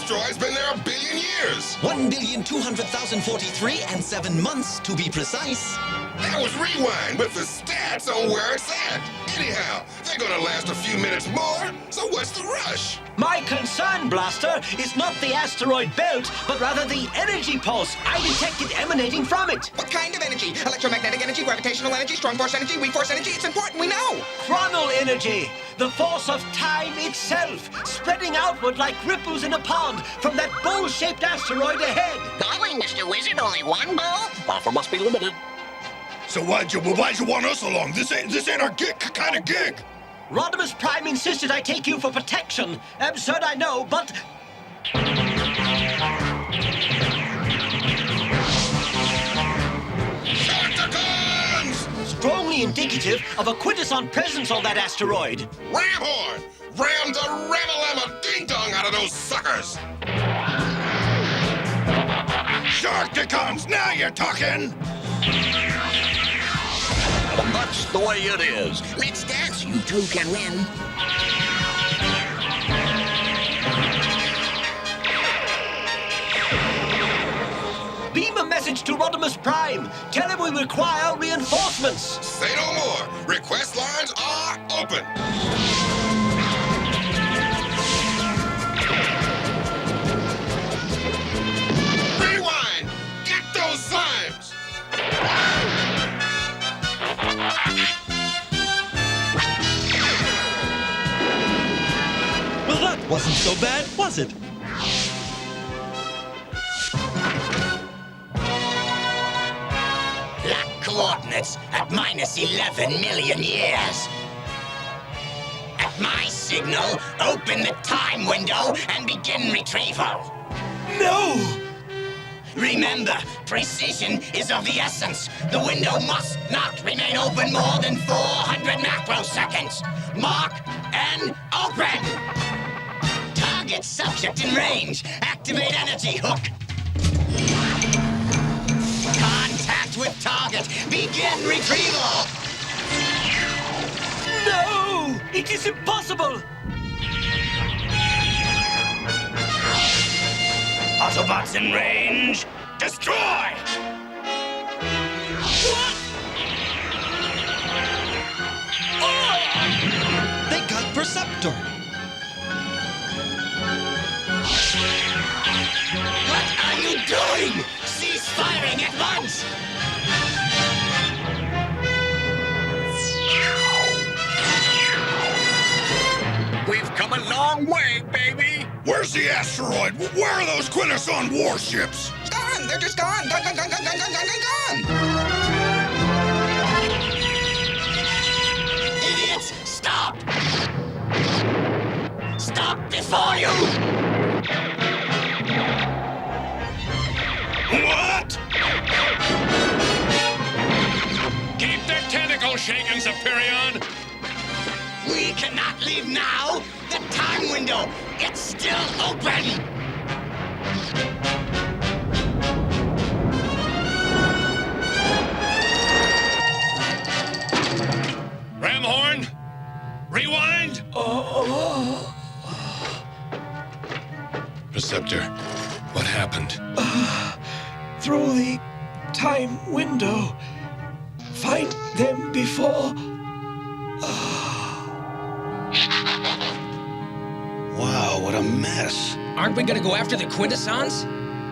asteroid's been there 1 billion years. 1,200,043 and 7 months, to be precise. That was Rewind with the stats on where it's at. Anyhow, they're gonna last a few minutes more, so what's the rush? My concern, Blaster, is not the asteroid belt, but rather the energy pulse I detected emanating from it. What kind of energy? Electromagnetic energy, gravitational energy, strong force energy, weak force energy? It's important, we know. Chronal energy, the force of time itself, spreading outward like ripples in a pond from that bowl-shaped asteroid ahead. Golly, Mr. Wizard, only one bowl? Offer must be limited. So why'd you want us along? This ain't our kind of gig. Rodimus Prime insisted I take you for protection. Absurd, I know, but... Start the guns! strongly indicative of a Quintesson presence on that asteroid. Ram horn! Ram the ramalama ding-dong out of those suckers! Sharkticons, now you're talking! That's the way it is. Let's dance, you two can win. Beam a message to Rodimus Prime. Tell him we require reinforcements. Say no more. Request lines are open. Rewind! Get those slimes! Well, that wasn't so bad, was it? Lock coordinates at minus 11 million years. At my signal, open the time window and begin retrieval. No! Remember, precision is of the essence. The window must not remain open more than 400 macroseconds. Mark and open! Target subject in range. Activate energy hook. Contact with target. Begin retrieval. No! It is impossible! Autobots in range. Destroy! What? They got Perceptor. What are you doing? Cease firing at once! We've come a long way, baby. Where's the asteroid? Where are those Quintesson warships? It's gone. They're just gone. Gone, gone, gone, gone, gone, gone, gone, gone. Idiots, stop! Stop before you! What? Keep their tentacles shaking, Superion! We cannot leave now! The time window, it's still open! Ramhorn? Rewind? Perceptor, what happened? Through the time window. Find them before... Wow, what a mess. Aren't we gonna go after the Quintessons?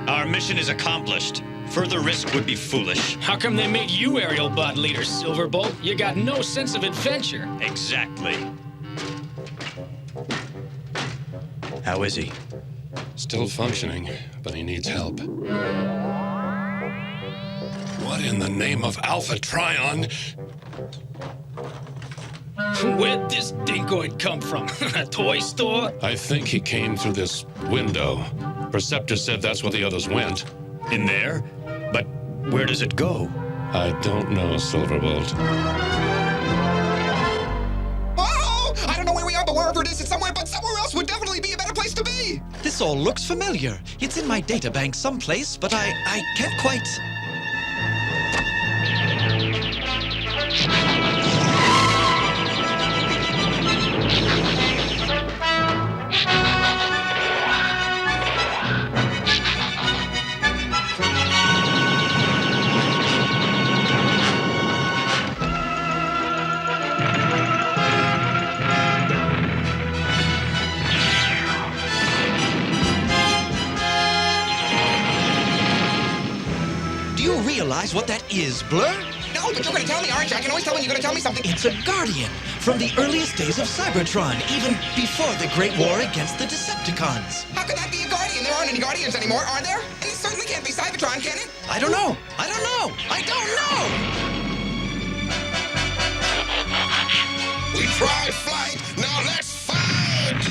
Our mission is accomplished. Further risk would be foolish. How come they made you aerial bot leader, Silverbolt? You got no sense of adventure. Exactly. How is he? Still functioning, but he needs help. What in the name of Alpha Trion? Where'd this dingoid come from? A toy store? I think he came through this window. Perceptor said that's where the others went. In there? But where does it go? I don't know, Silverbolt. Oh! I don't know where we are, but wherever it is, it's somewhere, but somewhere else would definitely be a better place to be. This all looks familiar. It's in my databank someplace, but I can't quite... realize what that is, Blur? No, but you're gonna tell me, aren't you? I can always tell when you're gonna tell me something. It's a Guardian from the earliest days of Cybertron, even before the Great War against the Decepticons. How could that be a Guardian? There aren't any Guardians anymore, are there? And it certainly can't be Cybertron, can it? I don't know. I don't know. I don't know. We tried flight, now let's fight!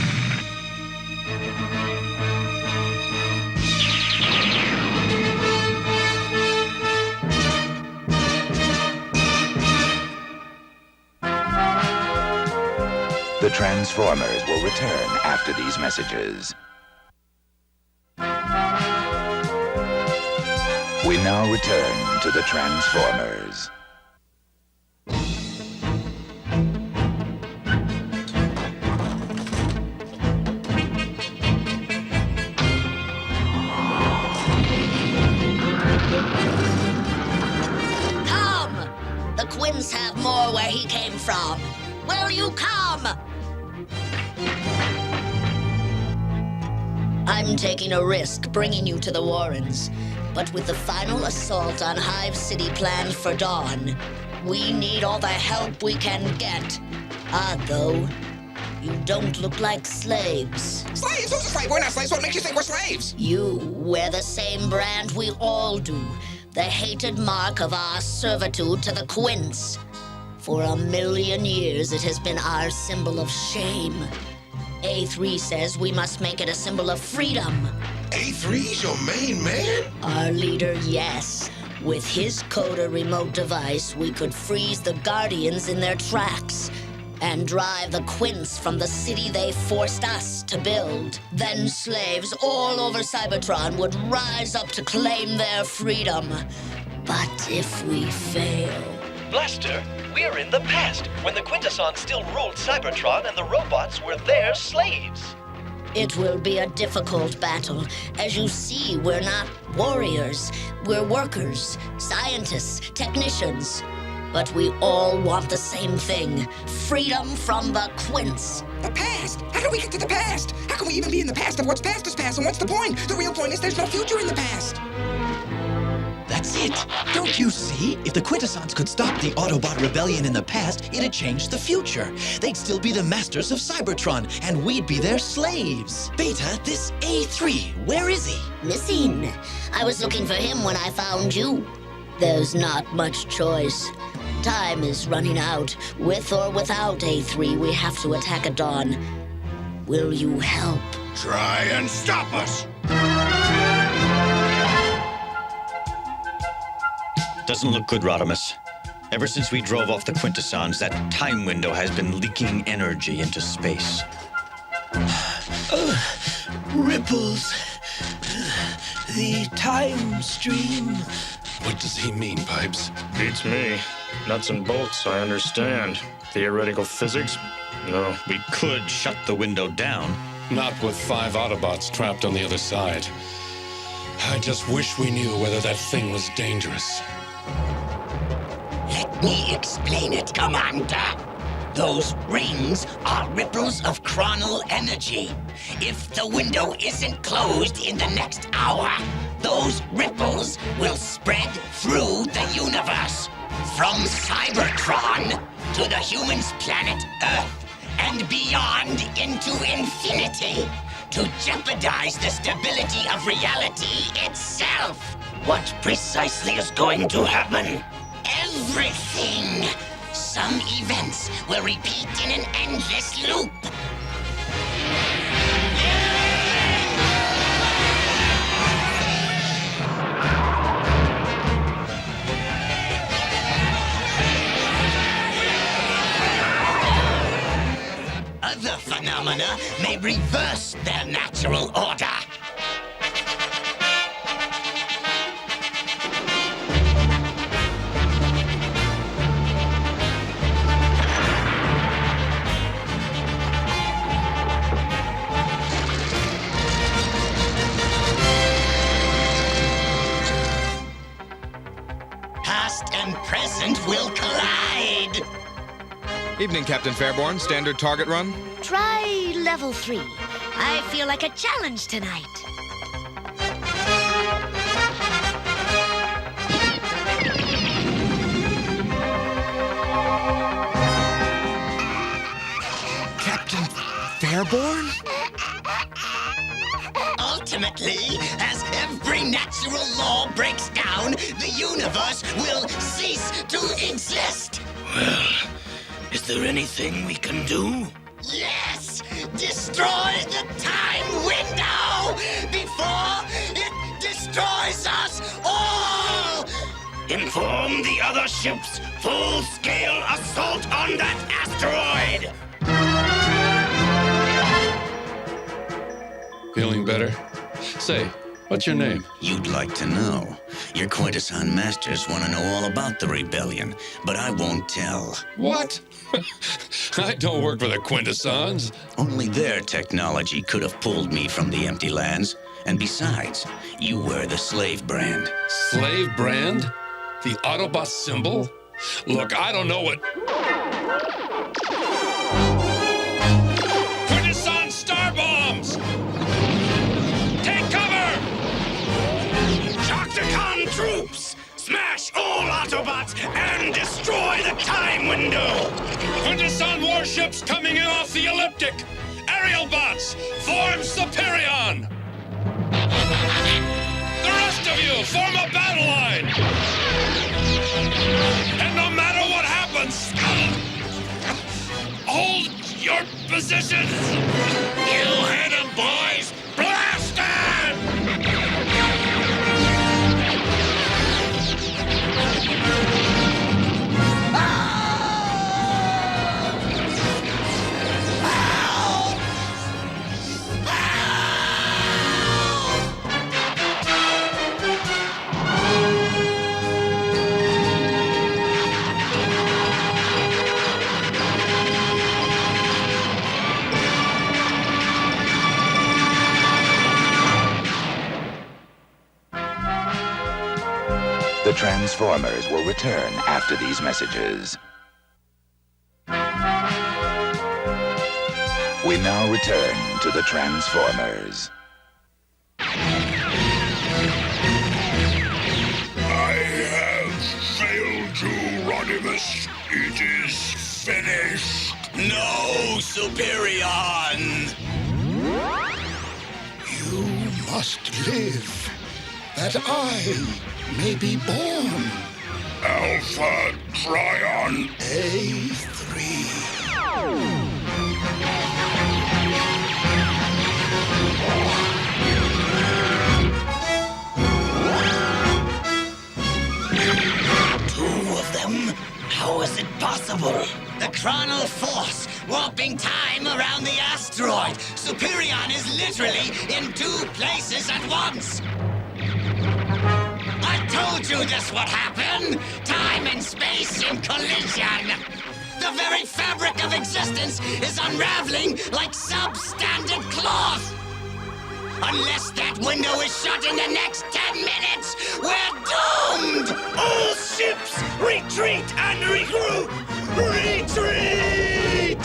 The Transformers will return after these messages. We now return to the Transformers. Come! The Quints have more where he came from. Will you come? I'm taking a risk bringing you to the Warrens. But with the final assault on Hive City planned for dawn, we need all the help we can get. Odd, though. You don't look like slaves. Slaves? Who's a slave? We're not slaves. What makes you think we're slaves? You wear the same brand we all do. The hated mark of our servitude to the Quints. For 1,000,000 years, it has been our symbol of shame. A3 says we must make it a symbol of freedom. A3's your main man? Our leader, yes. With his coder remote device, we could freeze the Guardians in their tracks and drive the Quints from the city they forced us to build. Then slaves all over Cybertron would rise up to claim their freedom. But if we fail... Blaster, we're in the past, when the Quintessons still ruled Cybertron and the robots were their slaves. It will be a difficult battle. As you see, we're not warriors. We're workers, scientists, technicians. But we all want the same thing. Freedom from the Quints. The past? How do we get to the past? How can we even be in the past if what's past is past? And what's the point? The real point is there's no future in the past. That's it. Don't you see? If the Quintessons could stop the Autobot rebellion in the past, it'd change the future. They'd still be the masters of Cybertron, and we'd be their slaves. Beta, this A3, where is he? Missing. I was looking for him when I found you. There's not much choice. Time is running out. With or without A3, we have to attack at dawn. Will you help? Try and stop us! Doesn't look good, Rodimus. Ever since we drove off the Quintessons, that time window has been leaking energy into space. Ripples. The time stream. What does he mean, Pipes? Beats me. Nuts and bolts, I understand. Theoretical physics? No. We could shut the window down. Not with 5 Autobots trapped on the other side. I just wish we knew whether that thing was dangerous. Let me explain it, Commander. Those rings are ripples of chronal energy. If the window isn't closed in the next hour, those ripples will spread through the universe. From Cybertron to the humans' planet Earth and beyond into infinity to jeopardize the stability of reality itself. What precisely is going to happen? Everything! Some events will repeat in an endless loop. Other phenomena may reverse their natural order. Past and present will collide. Evening, Captain Fairborn. Standard target run? Try level 3. I feel like a challenge tonight. Fairborn? Ultimately, as every natural law breaks down, the universe will cease to exist. Well, is there anything we can do? Yes! Destroy the time window before it destroys us all! Inform the other ships. Full-scale assault on that asteroid! Feeling better? Say, what's your name? You'd like to know. Your Quintesson masters want to know all about the rebellion, but I won't tell. What? I don't work for the Quintessons. Only their technology could have pulled me from the empty lands. And besides, you wear the slave brand. Slave brand? The Autobot symbol? Look, I don't know what... Quintesson star bombs! Take cover! Shockticon troops! Smash all Autobots and destroy the time window! Quintesson warships coming in off the elliptic! Aerial bots, form Superion! The rest of you, form a battle line! And no matter what happens, hold your positions! You heard him, boys! Blast him! The Transformers will return after these messages. We now return to the Transformers. I have failed you, Rodimus. It is finished. No, Superion! You must live, that I may be born. Alpha Trion A3. Two of them? How is it possible? The Chronal Force, warping time around the asteroid. Superion is literally in two places at once. I told you this would happen! Time and space in collision! The very fabric of existence is unraveling like substandard cloth! Unless that window is shut in the next 10 minutes, we're doomed! All ships, retreat and regroup! Retreat!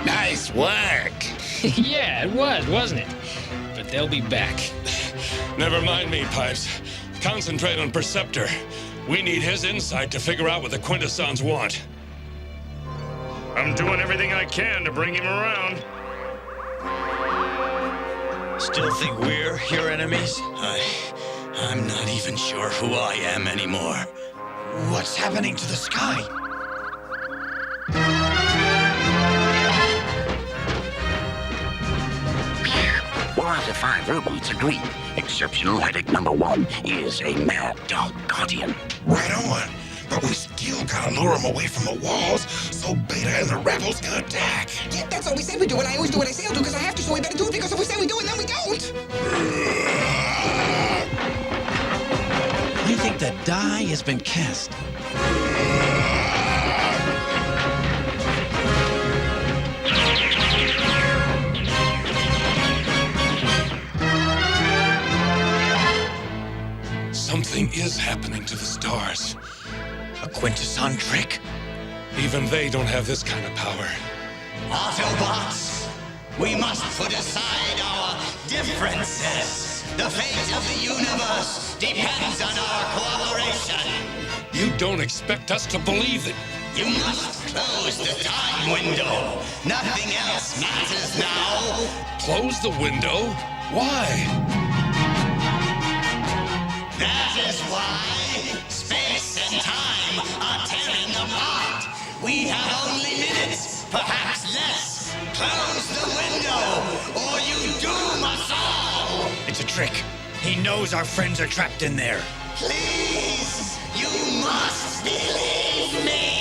Nice work! Yeah, it was, wasn't it? But they'll be back. Never mind me, Pipes. Concentrate on Perceptor. We need his insight to figure out what the Quintessons want. I'm doing everything I can to bring him around. Still think we're your enemies? I'm not even sure who I am anymore. What's happening to the sky? One out of 5 robots agree. Exceptional headache #1 is a mad dog guardian. Right on. But we still gotta lure them away from the walls so Beta and the rebels can attack. Yeah, that's what we said we do, and I always do what I say I'll do because I have to, so we better do it because if we say we do it, then we don't. I think the die has been cast. Something is happening to the stars. A Quintesson trick? Even they don't have this kind of power. Autobots, we must put aside our differences. The fate of the universe depends on our cooperation. You don't expect us to believe it. You must close the time window. Nothing else matters now. Close the window? Why? That is why space and time are tearing apart. We have only minutes, perhaps less. Close the window, or you doom us all. It's a trick. He knows our friends are trapped in there. Please, you must believe me.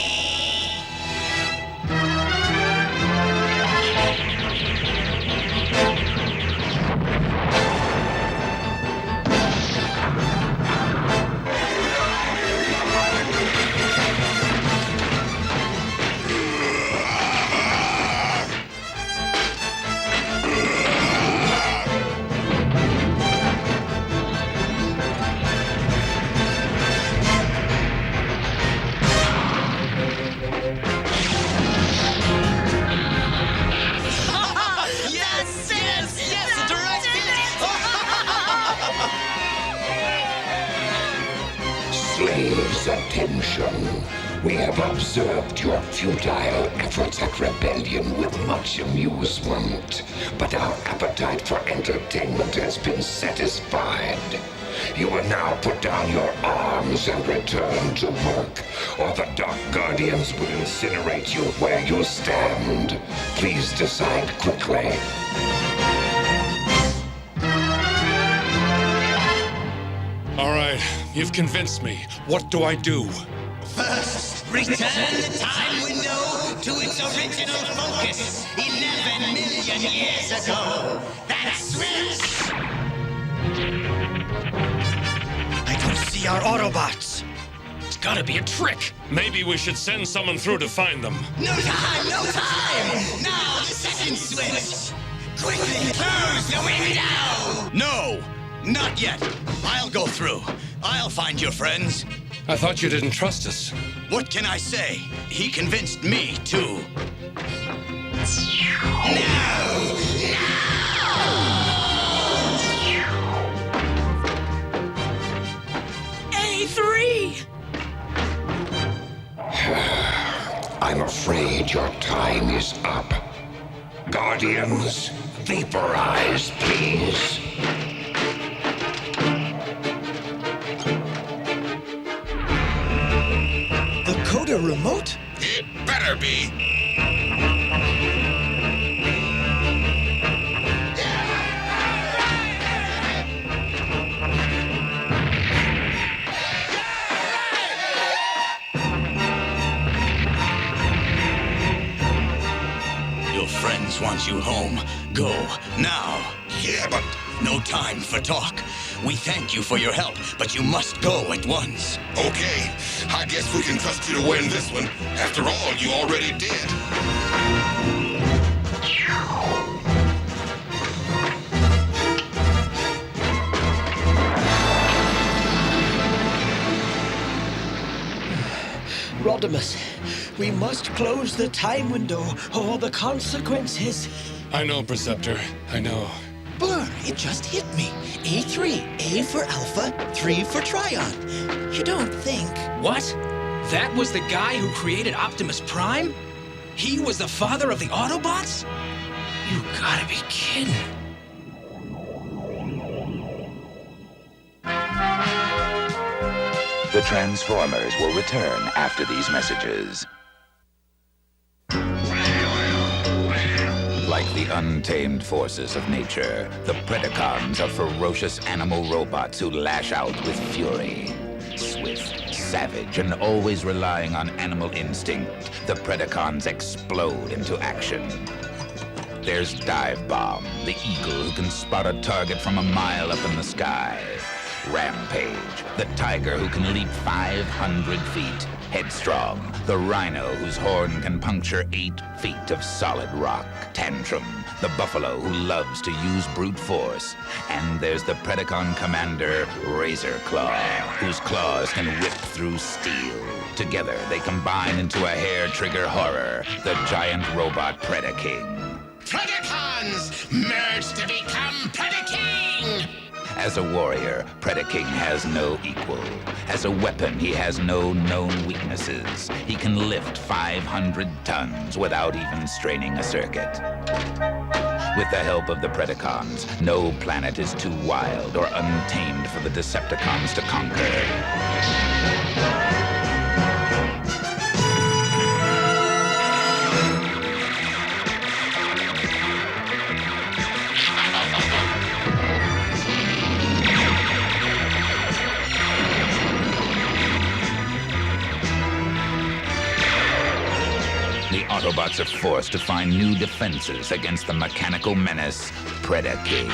Slaves, attention. We have observed your futile efforts at rebellion with much amusement, but our appetite for entertainment has been satisfied. You will now put down your arms and return to work, or the Dark Guardians will incinerate you where you stand. Please decide quickly. All right, you've convinced me. What do I do? First, return the time window to its original focus 11 million years ago. That switch! I don't see our Autobots. It's gotta be a trick. Maybe we should send someone through to find them. No time, no time! Now the second switch! Quickly close the window! No! Not yet. I'll go through. I'll find your friends. I thought you didn't trust us. What can I say? He convinced me, too. No! A3! I'm afraid your time is up. Guardians, vaporize, please. The Coda remote? It better be. Your friends want you home. Go, now. Yeah, but... No time for talk. We thank you for your help, but you must go at once. Okay, I guess we can trust you to win this one. After all, you already did. Rodimus, we must close the time window, or the consequences. I know, Preceptor. I know. Blur, it just hit me. A3, A for Alpha, 3 for Trion. You don't think... What? That was the guy who created Optimus Prime? He was the father of the Autobots? You gotta be kidding. The Transformers will return after these messages. Like the untamed forces of nature, the Predacons are ferocious animal robots who lash out with fury. Swift, savage, and always relying on animal instinct, the Predacons explode into action. There's Dive Bomb, the eagle who can spot a target from a mile up in the sky. Rampage, the tiger who can leap 500 feet. Headstrong, the rhino whose horn can puncture 8 feet of solid rock. Tantrum, the buffalo who loves to use brute force. And there's the Predacon commander, Razor Claw, whose claws can rip through steel. Together, they combine into a hair-trigger horror, the giant robot Predaking. Predacons merge to become Predacons! As a warrior, Predaking has no equal. As a weapon, he has no known weaknesses. He can lift 500 tons without even straining a circuit. With the help of the Predacons, no planet is too wild or untamed for the Decepticons to conquer. The Autobots are forced to find new defenses against the mechanical menace, Predaking.